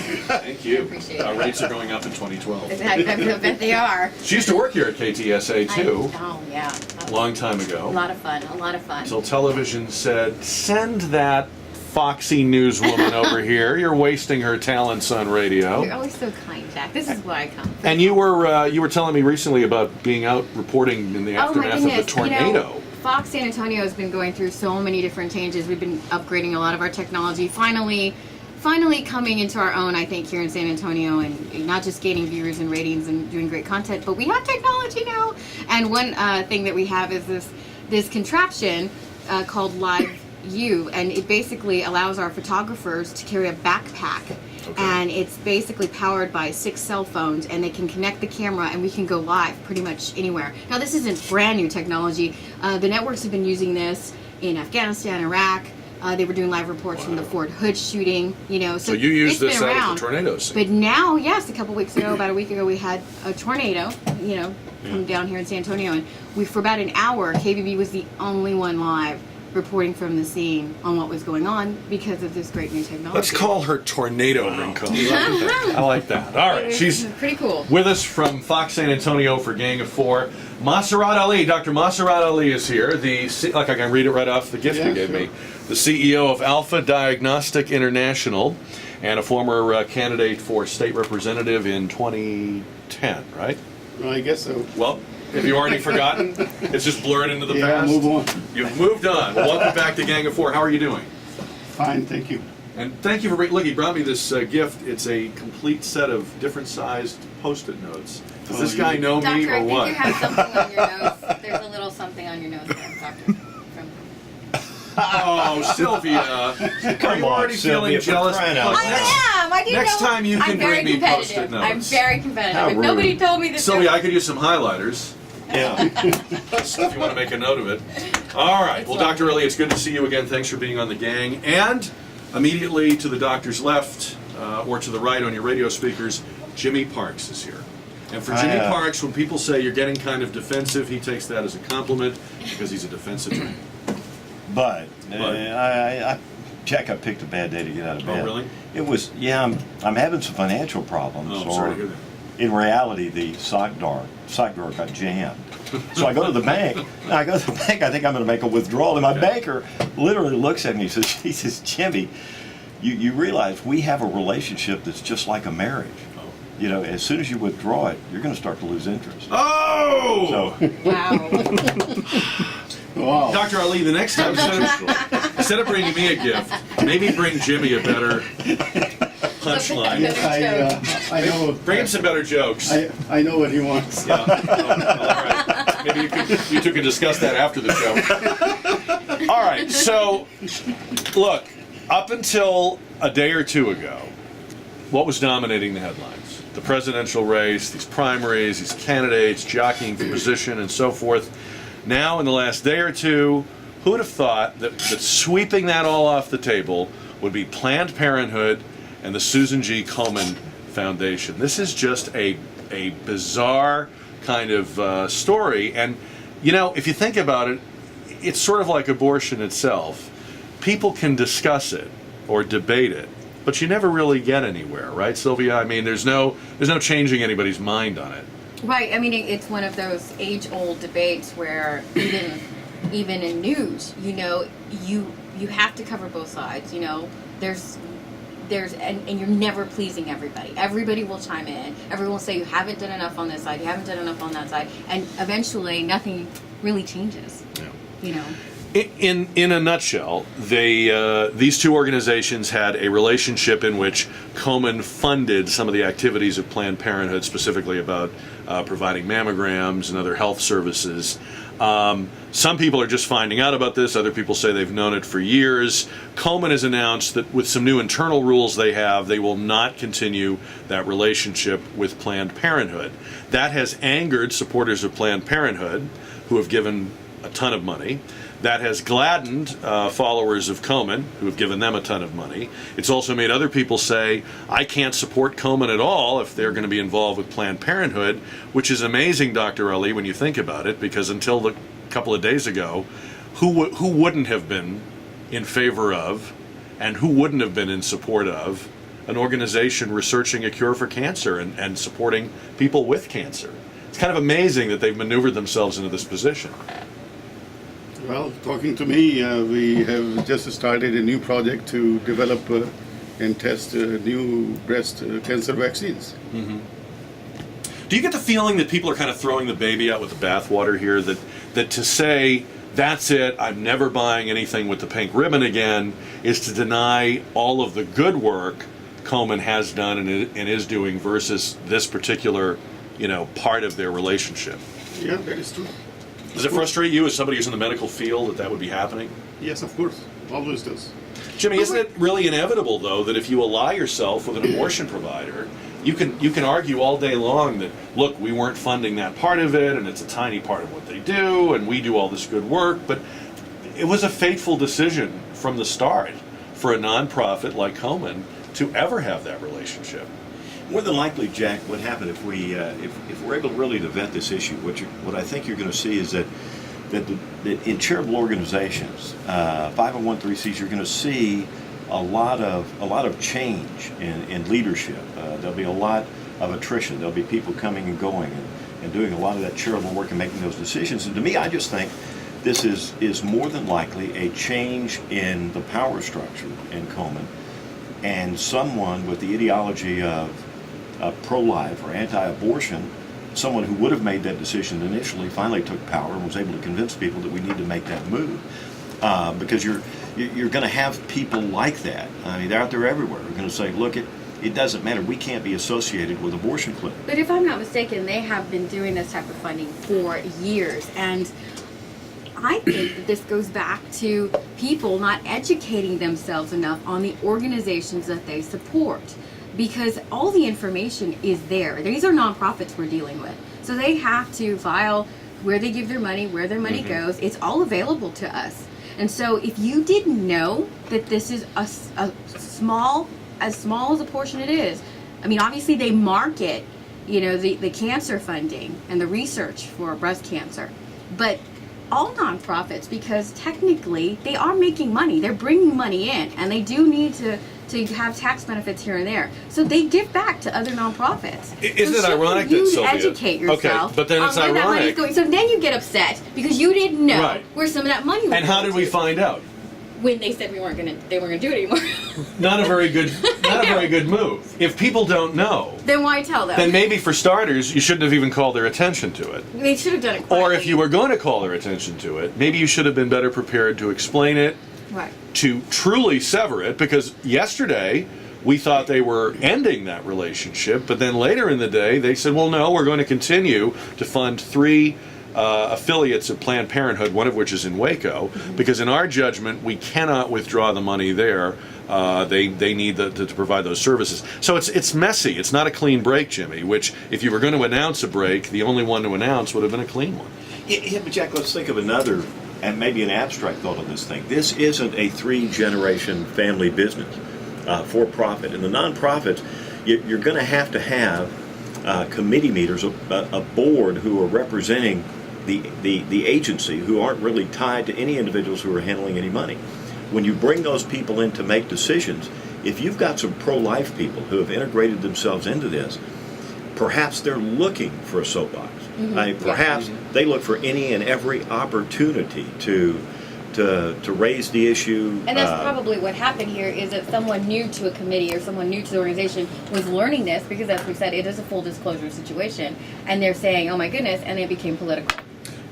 Thank you. Appreciate it. Rates are going up in 2012. I bet they are. She used to work here at KTSA too. Oh, yeah. A long time ago. A lot of fun. A lot of fun. Until television said, send that foxy newswoman over here. You're wasting her talents on radio. You're always so kind, Jack. This is where I come. And you were telling me recently about being out reporting in the aftermath of the tornado. You know, Fox San Antonio has been going through so many different changes. We've been upgrading a lot of our technology. Finally coming into our own, I think, here in San Antonio, and not just gaining viewers and ratings and doing great content, but we have technology now. And one thing that we have is this contraption called Live U, and it basically allows our photographers to carry a backpack. Okay. And it's basically powered by 6 cell phones, and they can connect the camera, and we can go live pretty much anywhere. Now, this isn't brand new technology. The networks have been using this in Afghanistan, Iraq. They were doing live reports from the Fort Hood shooting, you know. So you used this out of the tornadoes. But now, yes, a couple weeks ago, about a week ago, we had a tornado, you know, come down here in San Antonio, and for about an hour, KBB was the only one live reporting from the scene on what was going on because of this great new technology. Let's call her Tornado Rincon. I like that. All right, she's pretty cool. With us from Fox San Antonio for Gang of Four. Masarat Ali, Dr. Masarat Ali is here. Like I can read it right off the gift you gave me. The CEO of Alpha Diagnostic International and a former candidate for state representative in 2010, right? Well, I guess so. Well, have you already forgotten? It's just blurred into the past? Move on. You've moved on. Well, welcome back to Gang of Four. How are you doing? Fine, thank you. And thank you for look. He brought me this gift. It's a complete set of different sized Post-it notes. Does this guy know me or what? Doctor, I think you have something on your nose. There's a little something on your nose there, Doctor. Oh, Sylvia. Are you already feeling jealous? I am. I didn't Next know. time you can bring me Post-it notes. I'm very competitive. How If nobody rude. told me this. Sylvia, I could use some highlighters. Yeah. If you want to make a note of it. All right. Well, Dr. Ali, it's good to see you again. Thanks for being on the gang. And immediately to the doctor's left, or to the right on your radio speakers, Jimmy Parks is here. And for Jimmy Parks, when people say you're getting kind of defensive, he takes that as a compliment because he's a defense attorney. But Jack, I picked a bad day to get out of bed. Oh, really? It was, I'm having some financial problems. Oh, I'm sorry to hear that. In reality, the sock drawer got jammed. So I go to the bank. I think I'm going to make a withdrawal. And my banker literally looks at me and says, Jesus, Jimmy, you realize we have a relationship that's just like a marriage. You know, as soon as you withdraw it, you're going to start to lose interest. Oh! So, Wow. Wow. Dr. Ali, the next time, instead of bringing me a gift, maybe bring Jimmy a better punchline. I know. Bring him some better jokes. I know what he wants. Yeah. All right. Maybe you two can discuss that after the show. All right. So, look, up until a day or two ago, what was dominating the headlines? The presidential race, these primaries, these candidates jockeying for position and so forth. Now, in the last day or two, who would have thought that sweeping that all off the table would be Planned Parenthood and the Susan G. Komen Foundation? This is just a bizarre kind of story. And, you know, if you think about it, it's sort of like abortion itself. People can discuss it or debate it, but you never really get anywhere, right, Sylvia? I mean, there's no changing anybody's mind on it. Right. I mean, it's one of those age-old debates where even in news, you know, you have to cover both sides. You know, there's and you're never pleasing everybody. Everybody will chime in. Everyone will say you haven't done enough on this side. You haven't done enough on that side, and eventually nothing really changes. Yeah. You know. In a nutshell, these two organizations had a relationship in which Komen funded some of the activities of Planned Parenthood, specifically about providing mammograms and other health services. Some people are just finding out about this. Other people say they've known it for years. Komen has announced that with some new internal rules they have, they will not continue that relationship with Planned Parenthood. That has angered supporters of Planned Parenthood, who have given a ton of money. That has gladdened followers of Komen, who have given them a ton of money. It's also made other people say, I can't support Komen at all if they're going to be involved with Planned Parenthood, which is amazing, Dr. Ali, when you think about it, because until a couple of days ago, who wouldn't have been in favor of and who wouldn't have been in support of an organization researching a cure for cancer and supporting people with cancer. It's kind of amazing that they've maneuvered themselves into this position. Well, talking to me, we have just started a new project to develop and test new breast cancer vaccines. Do you get the feeling that people are kind of throwing the baby out with the bathwater here? That to say, that's it, I'm never buying anything with the pink ribbon again, is to deny all of the good work Komen has done and is doing versus this particular, part of their relationship? Yeah, that is true. Does it frustrate you as somebody who's in the medical field that would be happening? Yes, of course. Always does. Jimmy, isn't it really inevitable, though, that if you ally yourself with an abortion provider, you can argue all day long that, look, we weren't funding that part of it, and it's a tiny part of what they do, and we do all this good work, but it was a fateful decision from the start for a nonprofit like Komen to ever have that relationship. More than likely, Jack, what happened if we're able really to vet this issue, what I think you're going to see is that in charitable organizations, 501(c)(3)s, you're going to see a lot of change in leadership. There'll be a lot of attrition. There'll be people coming and going and doing a lot of that charitable work and making those decisions. And to me, I just think this is more than likely a change in the power structure in Komen, and someone with the ideology of pro-life or anti-abortion, someone who would have made that decision initially, finally took power and was able to convince people that we need to make that move. Because you're going to have people like that. I mean, they're out there everywhere. They're going to say, look, it doesn't matter. We can't be associated with abortion clinics. But if I'm not mistaken, they have been doing this type of funding for years. And I think that this goes back to people not educating themselves enough on the organizations that they support. Because all the information is there. These are nonprofits we're dealing with. So they have to file where they give their money, where their money goes. It's all available to us. And so if you didn't know that this is a small as a portion it is, I mean, obviously they market, the cancer funding and the research for breast cancer. But all nonprofits, because technically they are making money, they're bringing money in, and they do need to have tax benefits here and there. So they give back to other nonprofits. Isn't so it ironic that, you Sylvia, educate yourself okay, but then it's on where that money's ironic. going. So then you get upset because you didn't know Right. where some of that money was And how going did we to. find out? When they said they weren't gonna do it anymore. Not a very good move. If people don't know, Then why tell them? then maybe for starters, you shouldn't have even called their attention to it. They should have done it Or quietly. if you were going to call their attention to it, maybe you should have been better prepared to explain it, Right. to truly sever it, because yesterday we thought they were ending that relationship, but then later in the day they said, well, no, we're going to continue to fund 3 affiliates of Planned Parenthood, one of which is in Waco, because in our judgment we cannot withdraw the money there. They need to provide those services. So it's messy. It's not a clean break, Jimmy, which if you were going to announce a break, the only one to announce would have been a clean one. Yeah, but Jack, let's think of another, and maybe an abstract thought on this thing. This isn't a 3-generation family business for profit. In the nonprofits, you're going to have committee meetings, a board who are representing the agency, who aren't really tied to any individuals who are handling any money. When you bring those people in to make decisions, if you've got some pro-life people who have integrated themselves into this, perhaps they're looking for a soapbox. Perhaps they look for any and every opportunity to raise the issue. And that's probably what happened here, is that someone new to a committee or someone new to the organization was learning this, because as we said, it is a full disclosure situation, and they're saying, oh my goodness, and it became political.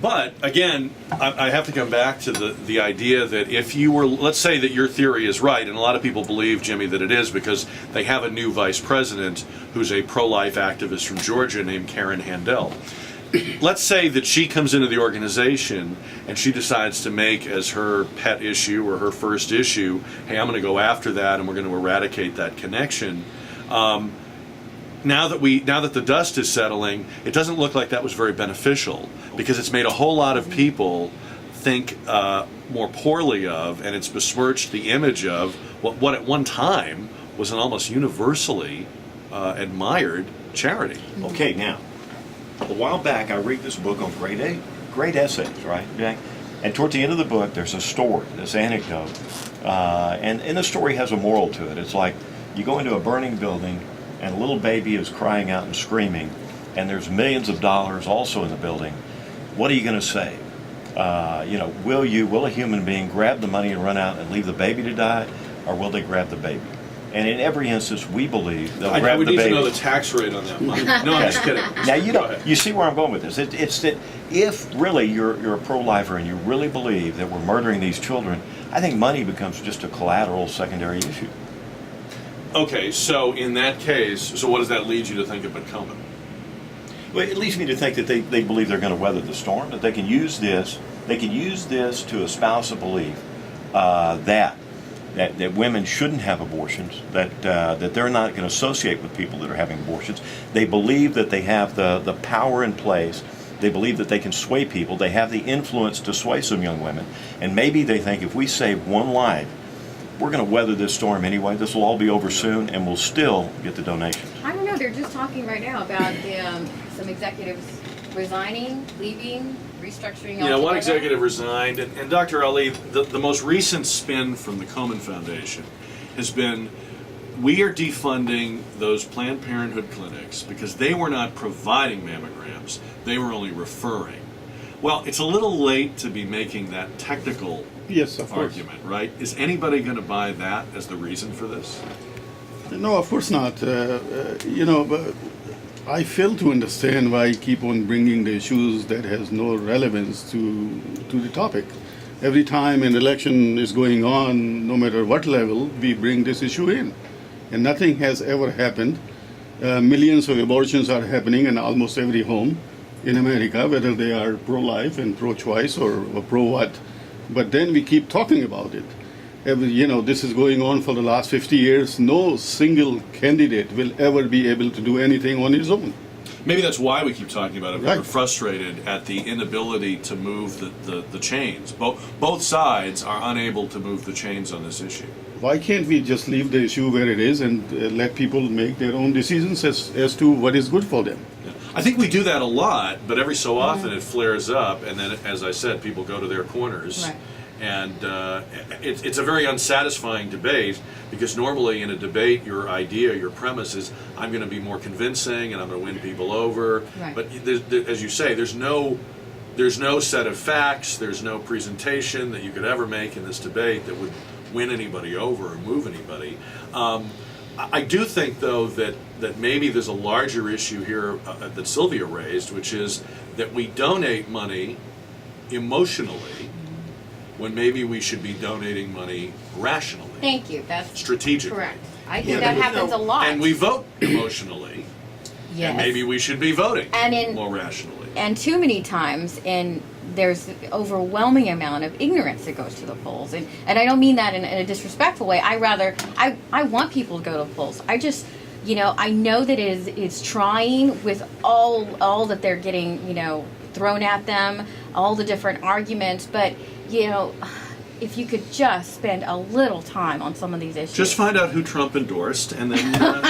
But again, I have to come back to the idea that if you were, let's say that your theory is right, and a lot of people believe, Jimmy, that it is, because they have a new vice president who's a pro-life activist from Georgia named Karen Handel. Let's say that she comes into the organization and she decides to make as her pet issue or her first issue, hey, I'm going to go after that and we're going to eradicate that connection. Now that the dust is settling, it doesn't look like that was very beneficial, because it's made a whole lot of people think more poorly of, and it's besmirched the image of what at one time was an almost universally admired charity. Okay, now, a while back I read this book on great essays, right, Jack? And toward the end of the book, there's a story, this anecdote, and the story has a moral to it. It's like, You go into a burning building, and a little baby is crying out and screaming, and there's millions of dollars also in the building. What are you going to say? Will a human being grab the money and run out and leave the baby to die, or will they grab the baby? And in every instance, we believe they'll grab we the need baby. to know the tax rate on that money. No, I'm just kidding. Now Go ahead. you see where I'm going with this. It's that if really you're a pro-lifer and you really believe that we're murdering these children, I think money becomes just a collateral secondary issue. Okay, so in that case, so what does that lead you to think about Komen? Well, it leads me to think that they believe they're going to weather the storm, that they can use this to espouse a belief that women shouldn't have abortions, that they're not going to associate with people that are having abortions. They believe that they have the power in place. They believe that they can sway people. They have the influence to sway some young women. And maybe they think if we save one life, we're going to weather this storm anyway. This will all be over soon, and we'll still get the donations. I don't know. They're just talking right now about some executives resigning, leaving, restructuring. One executive resigned, and Dr. Ali, the most recent spin from the Komen Foundation has been, we are defunding those Planned Parenthood clinics because they were not providing mammograms, they were only referring. Well, it's a little late to be making that technical Yes, of course. argument, right? Is anybody going to buy that as the reason for this? No, of course not. But I fail to understand why I keep on bringing the issues that has no relevance to the topic. Every time an election is going on, no matter what level, we bring this issue in. And nothing has ever happened. Millions of abortions are happening in almost every home in America, whether they are pro-life and pro-choice or pro-what. But then we keep talking about it. This is going on for the last 50 years. No single candidate will ever be able to do anything on his own. Maybe that's why we keep talking about it. Right. We're frustrated at the inability to move the chains. Both sides are unable to move the chains on this issue. Why can't we just leave the issue where it is and let people make their own decisions as to what is good for them? I think we do that a lot, but every so often it flares up, and then, as I said, people go to their corners. Right. And it's a very unsatisfying debate, because normally in a debate your idea, your premise is, I'm going to be more convincing and I'm going to win people over. Right. But as you say, there's no set of facts, there's no presentation that you could ever make in this debate that would win anybody over or move anybody. I do think, though, that maybe there's a larger issue here that Sylvia raised, which is that we donate money emotionally when maybe we should be donating money rationally. Thank you. That's strategically. correct. I think that happens a lot. And we vote emotionally. Yes. And maybe we should be voting And more rationally. And too many times, there's an overwhelming amount of ignorance that goes to the polls, and I don't mean that in a disrespectful way. I want people to go to the polls. I just, I know that it's trying with all that they're getting, thrown at them, all the different arguments, but if you could just spend a little time on some of these issues. Just find out who Trump endorsed, and then oh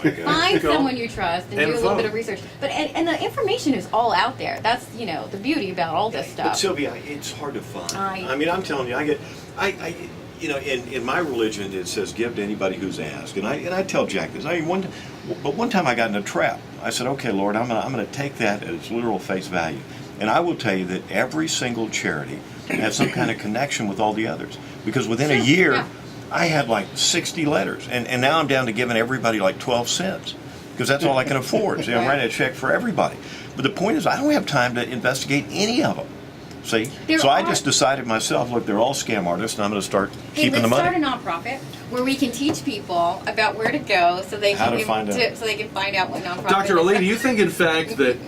my God. Find Go someone you trust and do a and little vote. bit of research. But and the information is all out there. That's the beauty about all this But stuff. Sylvia, it's hard to find. I mean, I'm telling you, in my religion it says give to anybody who's asked, and I tell Jack this. One time I got in a trap. I said, okay, Lord, I'm gonna take that at its literal face value, and I will tell you that every single charity has some kind of connection with all the others, because within a year. Yeah. I had like 60 letters, and now I'm down to giving everybody like 12 cents, because that's all I can afford. See, I'm writing a check for everybody. But the point is, I don't have time to investigate any of them. See? I just decided myself, look, they're all scam artists, and I'm going to start keeping the money. Let's start a nonprofit where we can teach people about where to go so they How can to find out. so they can find out what nonprofit. Dr. is. Ali, do you think, in fact, that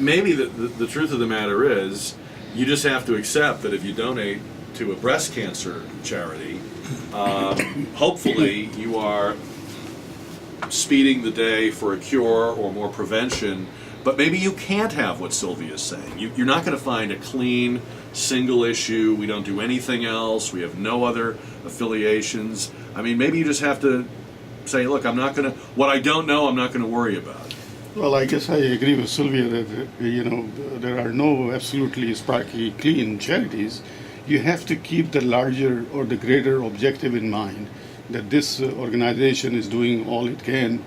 maybe the truth of the matter is, you just have to accept that if you donate to a breast cancer charity, hopefully you are speeding the day for a cure or more prevention, but maybe you can't have what Sylvia is saying. You're not going to find a clean, single issue. We don't do anything else. We have no other affiliations. I mean, maybe you just have to say, look, what I don't know, I'm not going to worry about. Well, I guess I agree with Sylvia that, there are no absolutely sparkly clean charities. You have to keep the larger or the greater objective in mind. that this organization is doing all it can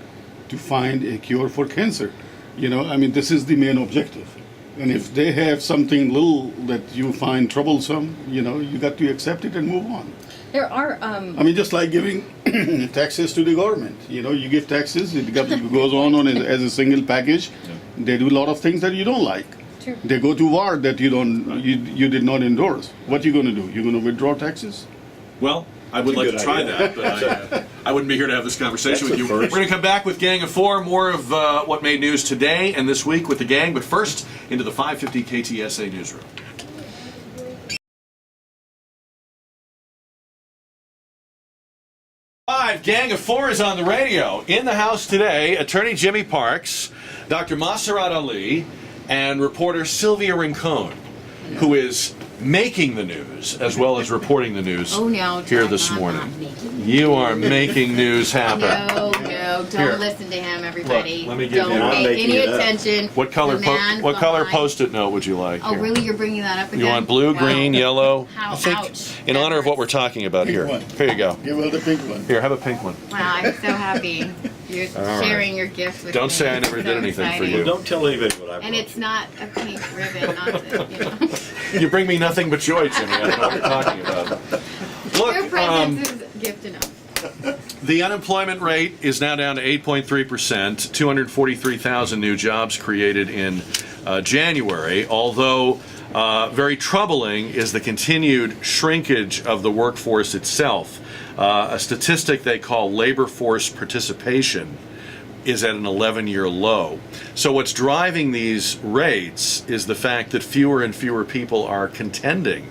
to find a cure for cancer. I mean, this is the main objective. And if they have something little that you find troublesome, you got to accept it and move on. There are. I mean, just like giving taxes to the government. You give taxes, it goes on as a single package. They do a lot of things that you don't like. True. They go to war that you did not endorse. What are you going to do? You're going to withdraw taxes? Well, I would That's a like to good try idea. that, but I wouldn't be here to have this conversation That's with the you. first. We're going to come back with Gang of Four, more of what made news today and this week with the gang, but first, into the 550 KTSA newsroom. Gang of Four is on the radio. In the house today, attorney Jimmy Parks, Dr. Masarat Ali, and reporter Sylvia Rincon, who is making the news as well as reporting the news here this morning. You are making news happen. No, don't Here. listen to him, everybody. Look, let me give don't you- I'm pay making any it up. attention. What color? The man What color behind- Post-it note would you like? Oh, here? really? You're bringing that up again? You want blue, Wow. green, yellow? How? I think Ouch. in honor of what we're talking about Pink here. one. Here you go. Give her the pink one. Here, have a pink one. Wow, I'm so happy. You're right. sharing your gift with Don't me. say I never It's did so anything for exciting. you. Don't tell anybody what I brought And it's you. not a pink ribbon, not the, You bring me nothing but joy, Jimmy. I don't know what you're talking about. Your Look, presence is gift enough. the unemployment rate is now down to 8.3%, 243,000 new jobs created in January, although very troubling is the continued shrinkage of the workforce itself. A statistic they call labor force participation is at an 11-year low. So what's driving these rates is the fact that fewer and fewer people are contending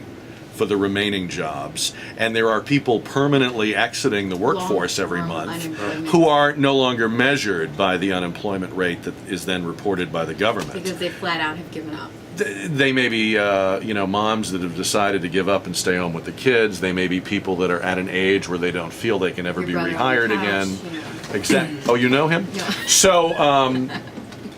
for the remaining jobs, and there are people permanently exiting the workforce every Long-term month unemployment. who are no longer measured by the unemployment rate that is then reported by the government. Because they flat out have given up. They may be, moms that have decided to give up and stay home with the kids. They may be people that are at an age where they don't feel they can ever Your be brother on the rehired couch, again. you know. Exactly. Oh, you know him? Yeah.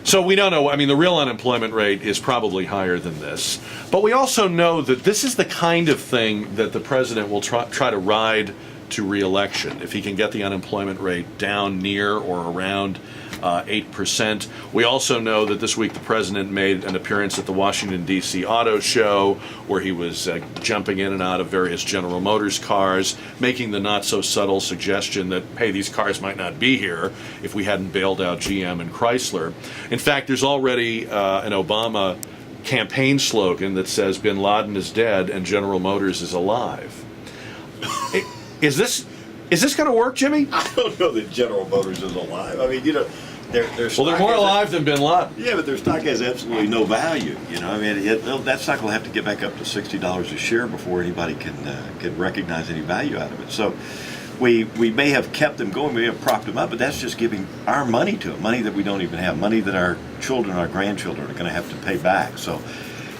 So we don't know. I mean, the real unemployment rate is probably higher than this. But we also know that this is the kind of thing that the president will try to ride to re-election. If he can get the unemployment rate down near or around 8%. We also know that this week the president made an appearance at the Washington, D.C. Auto Show, where he was jumping in and out of various General Motors cars, making the not-so-subtle suggestion that, hey, these cars might not be here if we hadn't bailed out GM and Chrysler. In fact, there's already an Obama campaign slogan that says, Bin Laden is dead and General Motors is alive. Is this going to work, Jimmy? I don't know that General Motors is alive. I mean, their Well, stock they're more has- alive than Bin Laden. Yeah, but their stock has absolutely no value. I mean, that stock will have to get back up to $60 a share before anybody can recognize any value out of it. So, we may have kept them going, we may have propped them up, but that's just giving our money to them, money that we don't even have, money that our children, our grandchildren are going to have to pay back. So,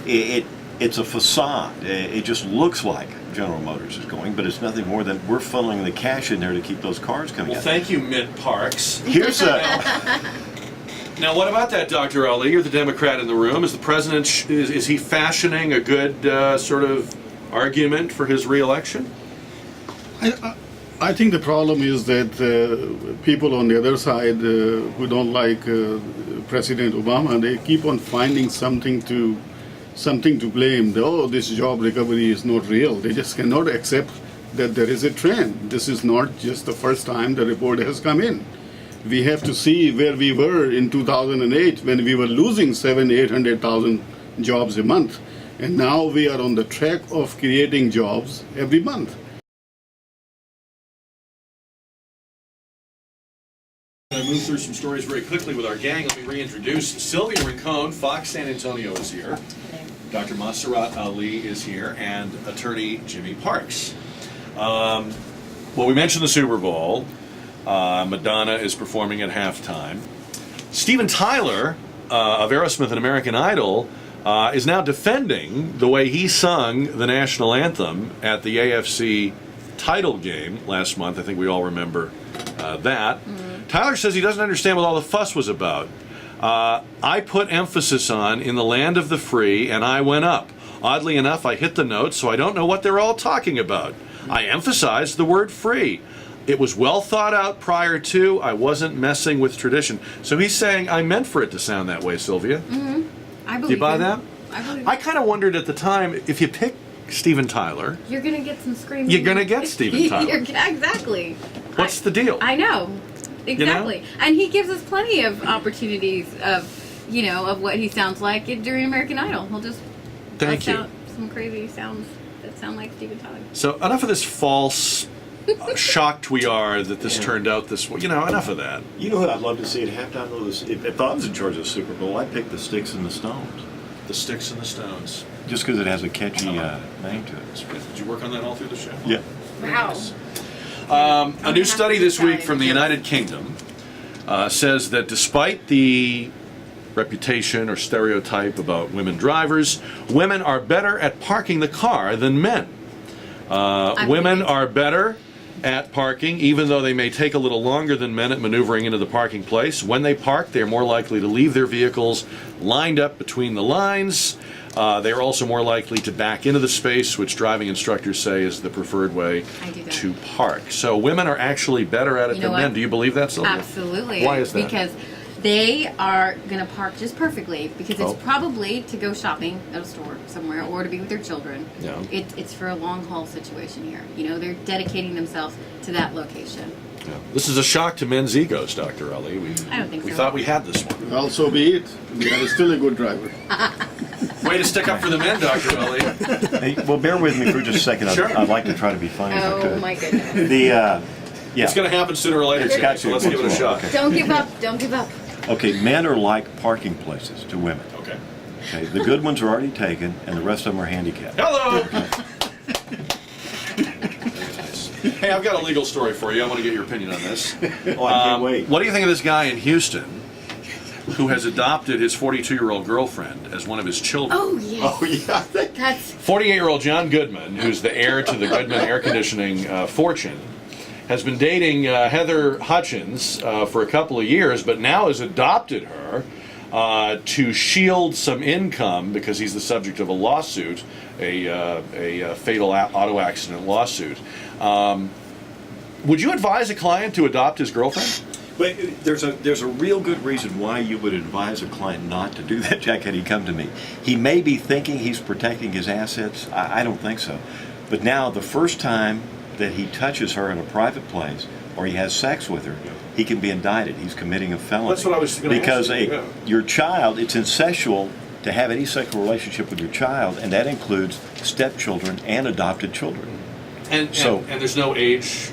it's a facade. It just looks like General Motors is going, but it's nothing more than we're funneling the cash in there to keep those cars coming Well, out. thank you, Mitt Parks. Here's Now, what about that, Dr. Ali? You're the Democrat in the room. Is the president, is he fashioning a good sort of argument for his reelection? I think the problem is that people on the other side who don't like President Obama, they keep on finding something to blame. Oh, this job recovery is not real. They just cannot accept that there is a trend. This is not just the first time the report has come in. We have to see where we were in 2008 when we were losing 800,000 jobs a month. And now we are on the track of creating jobs every month. I'm going to move through some stories very quickly with our gang. Let me reintroduce Sylvia Rincon. Fox San Antonio is here. Dr. Masarat Ali is here, and attorney Jimmy Parks. Well, we mentioned the Super Bowl. Madonna is performing at halftime. Steven Tyler of Aerosmith and American Idol is now defending the way he sung the national anthem at the AFC title game last month. I think we all remember that. Tyler says he doesn't understand what all the fuss was about. I put emphasis on in the land of the free, and I went up. Oddly enough, I hit the notes, so I don't know what they're all talking about. I emphasized the word free. It was well thought out prior to. I wasn't messing with tradition. So he's saying I meant for it to sound that way, Sylvia. I believe Do you buy him. that? I believe I kind of wondered at the time, if you pick Steven Tyler, you're gonna get some screaming. you're going to get Steven Tyler. Exactly. What's the deal? I know. Exactly. And he gives us plenty of opportunities of, of what he sounds like during American Idol. He'll just Thank bust you. out some crazy sounds that sound like Steven Tyler. So enough of this false, shocked we are that this turned out this way. Enough of that. You know what I'd love to see at halftime though? If I was in charge of the Super Bowl, I'd pick the Sticks and the Stones. The Sticks and the Stones. Just because it has a catchy name to it. Did you work on that all through the show? Yeah. Wow. A new study this week from the United Kingdom says that despite the reputation or stereotype about women drivers, women are better at parking the car than men. Women are better at parking, even though they may take a little longer than men at maneuvering into the parking place. When they park, they're more likely to leave their vehicles lined up between the lines. They are also more likely to back into the space, which driving instructors say is the preferred way I do that. to park. So women are actually better at it You know than what? men. Do you believe that, Sylvia? Absolutely. Why is that? Because they are going to park just perfectly because Oh. it's probably to go shopping at a store somewhere or to be with their children. Yeah. It's for a long haul situation here. They're dedicating themselves to that location. Yeah. This is a shock to men's egos, Dr. Ali. I don't think we so. thought we had this one. Well, so be it. That is still a good driver. Way to stick up for the men, Dr. Ali. Hey, well, bear with me for just a second. Sure. I'd like to try to be funny if I Oh could. my goodness. Yeah. It's going to happen sooner or later, It's got so to. let's give it a shot. Okay. Don't give up. Don't give up. Okay, men are like parking places to women. Okay. Okay, the good ones are already taken, and the rest of them are handicapped. Hello! Hey, I've got a legal story for you. I want to get your opinion on this. Oh, I can't wait. What do you think of this guy in Houston who has adopted his 42-year-old girlfriend as one of his children? Oh yes. Oh, yeah, I think. That's 48-year-old John Goodman, who's the heir to the Goodman air conditioning fortune, has been dating Heather Hutchins for a couple of years, but now has adopted her to shield some income because he's the subject of a lawsuit, a fatal auto accident lawsuit. Would you advise a client to adopt his girlfriend? But there's a real good reason why you would advise a client not to do that, Jack, had he come to me. He may be thinking he's protecting his assets. I don't think so. But now, the first time that he touches her in a private place or he has sex with her, he can be indicted. He's committing a felony. That's what I was gonna Because ask you, yeah. your child, it's incestual to have any sexual relationship with your child, and that includes stepchildren and adopted children. And there's no age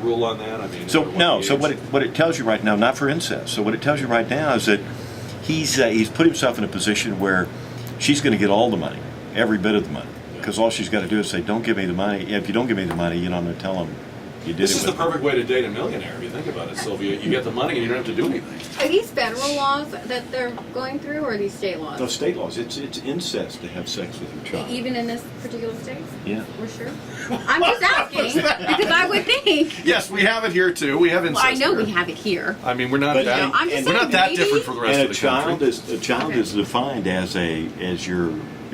rule on that? I mean, So what no. the So age- what it tells you right now, not for incest. So what it tells you right now is that he's put himself in a position where she's going to get all the money, every bit of the money, because all she's got to do is say, "Don't give me the money." If you don't give me the money, I'm going to tell him you did This it. is the with me. perfect way to date a millionaire, if you think about it, Sylvia. You get the money and you don't have to do anything. are these federal laws that they're going through, or are these state laws? No, state laws. It's incest to have sex with your child. Even in this particular state? Yeah. We're sure. I'm just asking because I would think. Yes, we have it here too. We have Well, incest I know here. we have it here. I mean, we're not But- that. No, I'm just we're not saying, that maybe- different from the rest And of a the child country. is defined as your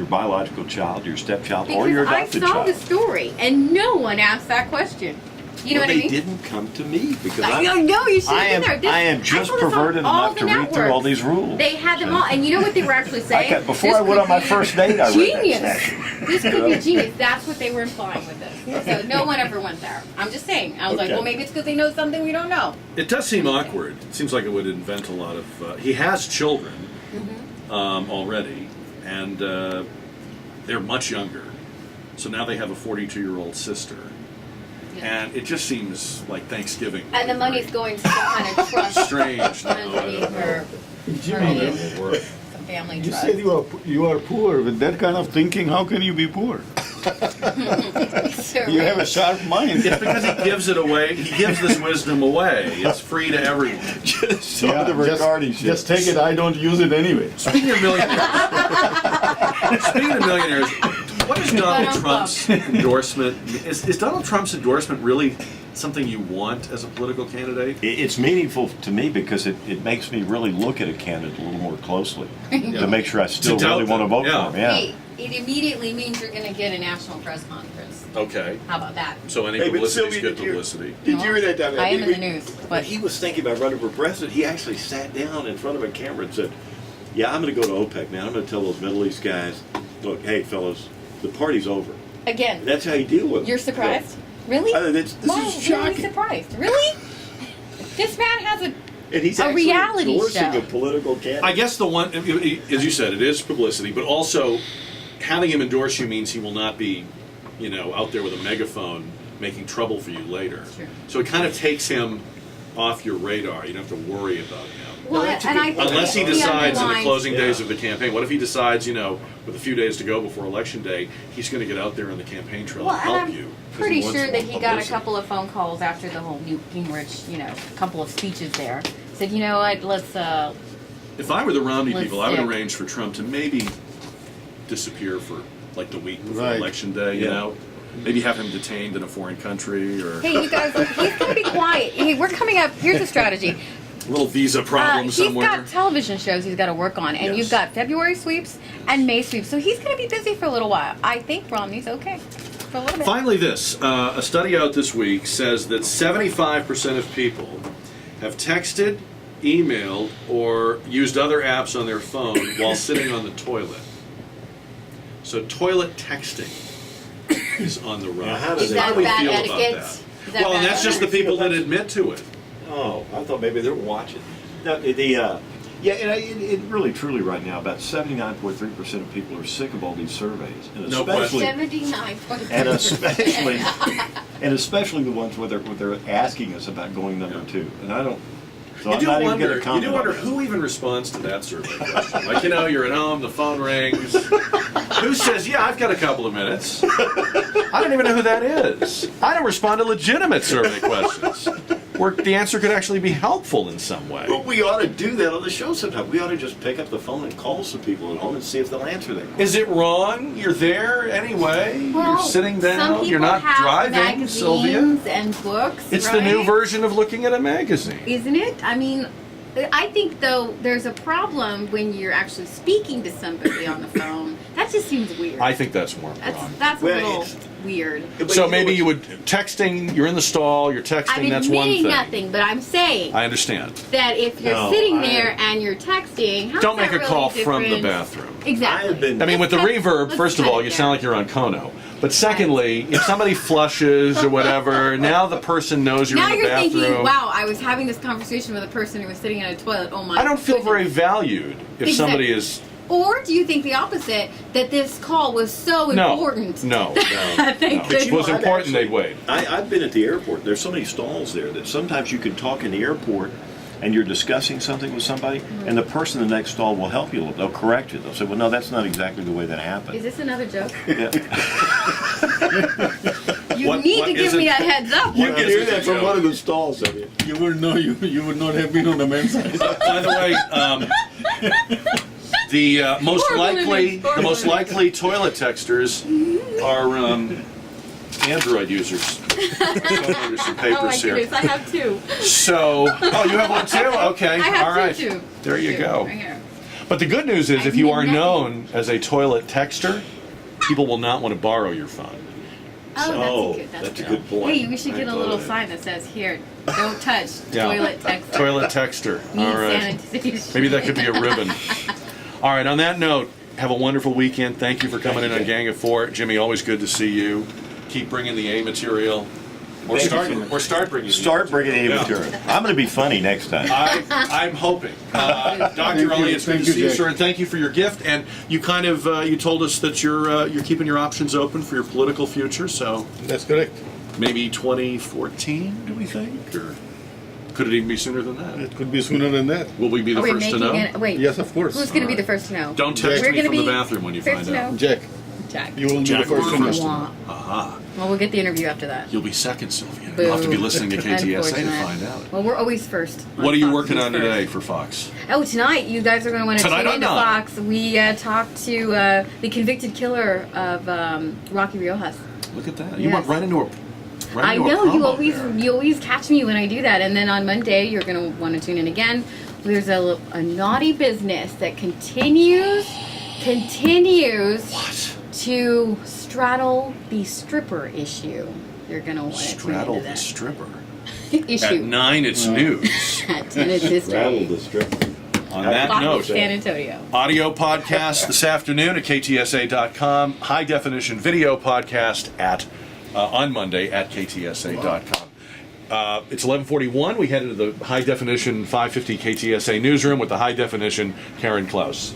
biological child, your stepchild, or your Because I adopted saw child. the story and no one asked that question. You know Well, what I they mean? didn't come to me because I don't know. You should I have am- been there. I am just saw this on perverted all enough the to read through all networks. these rules. They had them all, and you know what they were actually saying? Before I went on my first date, I read that Genius. statute. This could be genius. That's what they were implying with this. So no one ever went there. I'm just saying. I was like, Okay. well, maybe it's because they know something we don't know. It does seem awkward. It seems like it would invent a lot of. He has children already, and they're much younger. So now they have a 42-year-old sister. Yeah. And it just seems like Thanksgiving. And the money's going to some kind of trust Strange. No, I underneath don't know. her. Jimmy, It will work. Some family you trust. said you are poor. With that kind of thinking, how can you be poor? So You have a rich. sharp mind. It's because he gives it away. He gives this wisdom away. It's free to everyone. Some of the Riccardi shit. just take it. I don't use it anyway. Speaking of millionaires, What is Donald But, Trump's endorsement? Is Donald Trump's endorsement really something you want as a political candidate? It's meaningful to me because it makes me really look at a candidate a little more closely to make sure I still doubt really want to them, vote yeah. for him. Yeah. Hey, it immediately means you're going to get a national press conference. Okay. How about that? So any Hey, but publicity is Sylvia, good did you- publicity. Did you hear that? I am in the news, When but he was thinking about running for president, he actually sat down in front of a camera and said, "Yeah, I'm going to go to OPEC, man. I'm going to tell those Middle East guys, look, hey, fellas, the party's over." again, And that's how you deal with it. you're surprised? Really? This Why? is Really shocking. surprised? Really? This man has a. And he's A actually reality endorsing show. a political candidate. I guess the one, as you said, it is publicity, but also having him endorse you means he will not be, out there with a megaphone making trouble for you later. Sure. So it kind of takes him off your radar. You don't have to worry about him. Well, that's a and good I think point. Unless he the decides in the underlying- closing days Yeah. of the campaign. What if he decides, with a few days to go before election day, he's going to get out there on the campaign trail Well, and and help I'm you? 'cause pretty wants sure that more he got a publicity. couple of phone calls after the whole Newt Gingrich, couple of speeches there. Said, you know what, let's, If I were the Romney Let's people, I would see. arrange for Trump to maybe disappear for like the week before Right. election day, Yeah. Maybe have him detained in a foreign country or hey, you guys, he's going to be quiet. Hey, we're coming up. Here's a strategy. a little visa problem He's somewhere. got television shows he's got to work on, and Yes. you've got February sweeps and May sweeps. So he's going to be busy for a little while. I think Romney's okay for a little bit. Finally, this a study out this week says that 75% of people have texted, emailed, or used other apps on their phone while sitting on the toilet. So toilet texting is on the rise. Now, how does Is it- How that do we bad feel etiquette? about that? Is that Well, and bad that's just the etiquette? people that admit to it. Oh, I thought maybe they're watching. No, yeah, and it really, truly, right now, about 79.3% of people are sick of all these surveys, and No especially, 79. and especially the ones where they're asking us about going number two, and I don't. So You I'm do not even wonder. going to You comment do on wonder that. who even responds to that survey question. Like you're at home, the phone rings. Who says, "Yeah, I've got a couple of minutes"? I don't even know who that is. I don't respond to legitimate survey questions where the answer could actually be helpful in some way. But we ought to do that on the show sometime. We ought to just pick up the phone and call some people at home and see if they'll answer that. Is it wrong? You're there anyway. Well, you're sitting some down. people You're not have driving, magazines Sylvia. and books. It's the new right? version of looking at a magazine. Isn't it? I mean, I think though there's a problem when you're actually speaking to somebody on the phone. That just seems weird. I think that's more wrong. That's a Well, little it's- weird. But So know maybe what? you would texting. You're in the stall. You're texting. I'm That's one admitting thing. nothing, but I'm saying I understand. that if you're No, sitting I- there and you're texting, how's Don't that make a really call from the different? bathroom. Exactly. I have been- I mean, with the Let's reverb, let's first of cut all, it you down. sound like you're on Kono. But secondly, if somebody flushes or whatever, now the person knows you're Now in the you're bathroom. thinking, wow, I was having this conversation with a person who was sitting in a toilet. Oh my! I don't feel very goodness. valued if Exactly. somebody is. Or do you think the opposite, that this call was so No. important? No. that they No. could- If it was I've important, actually- they'd wait. I've been at the airport. There's so many stalls there that sometimes you can talk in the airport and you're discussing something with somebody, and the person in the next stall will help you a little. They'll correct you. They'll say, well, no, that's not exactly the way that happened. Is this another joke? Yeah. You What- need what to give is me it? that heads up. You get it, Joe. of the stalls. I mean. You would know. You would not have been on the men's side. By the way, the most Horrible likely, image, the horrible most image. likely toilet texters are Android users. There's some Oh papers my here. goodness, I have two. So, oh, you have one too? Okay, I have all right. two. There you Two, go. Right here. But the good news is, I if you need are nothing. known as a toilet texter, people will not want to borrow your phone. Oh, that's that's a good. good point. Hey, we should get I a little thought sign that says, "Here, don't touch Yeah. toilet text." Toilet texter. Need All right. sanitation. Maybe that could be a ribbon. All right. On that note, have a wonderful weekend. Thank you for coming in on Gang of Four. Jimmy, always good to see you. Keep bringing the A material. Or Thank start, you. or start bringing. the Start A bringing in Yeah. material. I'm going to be funny next time. I'm hoping. Dr. you. Ali, it's good to Thank you, see you, Jake. sir, and thank you for your gift. And you kind of you told us that you're keeping your options open for your political future. So That's correct. maybe 2014, do we think, or could it even be sooner than that? It could be sooner than that. Will we be the Are we first to making know? it? Wait. Yes, of course. Who's going to be All the right. first to know? Don't text We're me gonna from the be bathroom when you first find to out. know. Jack, Jack. you will be Jack the first to will be know. first to know. Wah. Aha. Well, we'll get the interview after that. You'll be second, Sylvia. You'll have to be Boo. listening to KTSA to Unfortunate. find out. Well, we're always first. What are you Fox working News on first. today for Fox? Oh, tonight you guys are going to want to Tonight tune on into 9. Fox. We talked to the convicted killer of Rocky Riojas. Look at that. You Yes. went right into a. Right I into a know you promo there. always catch me when I do that, and then on Monday you're going to want to tune in again. There's a naughty business that continues What? to straddle the stripper issue. You're going to want to Straddle tune the into stripper. that issue. At 9, it's news. At 10 it's history. Rattle the strip. On that Fox note, San Antonio. audio podcast this afternoon at KTSA.com. High definition video podcast on Monday at KTSA.com. It's 11:41. We head into the high definition 550 KTSA newsroom with the high definition Karen Klaus.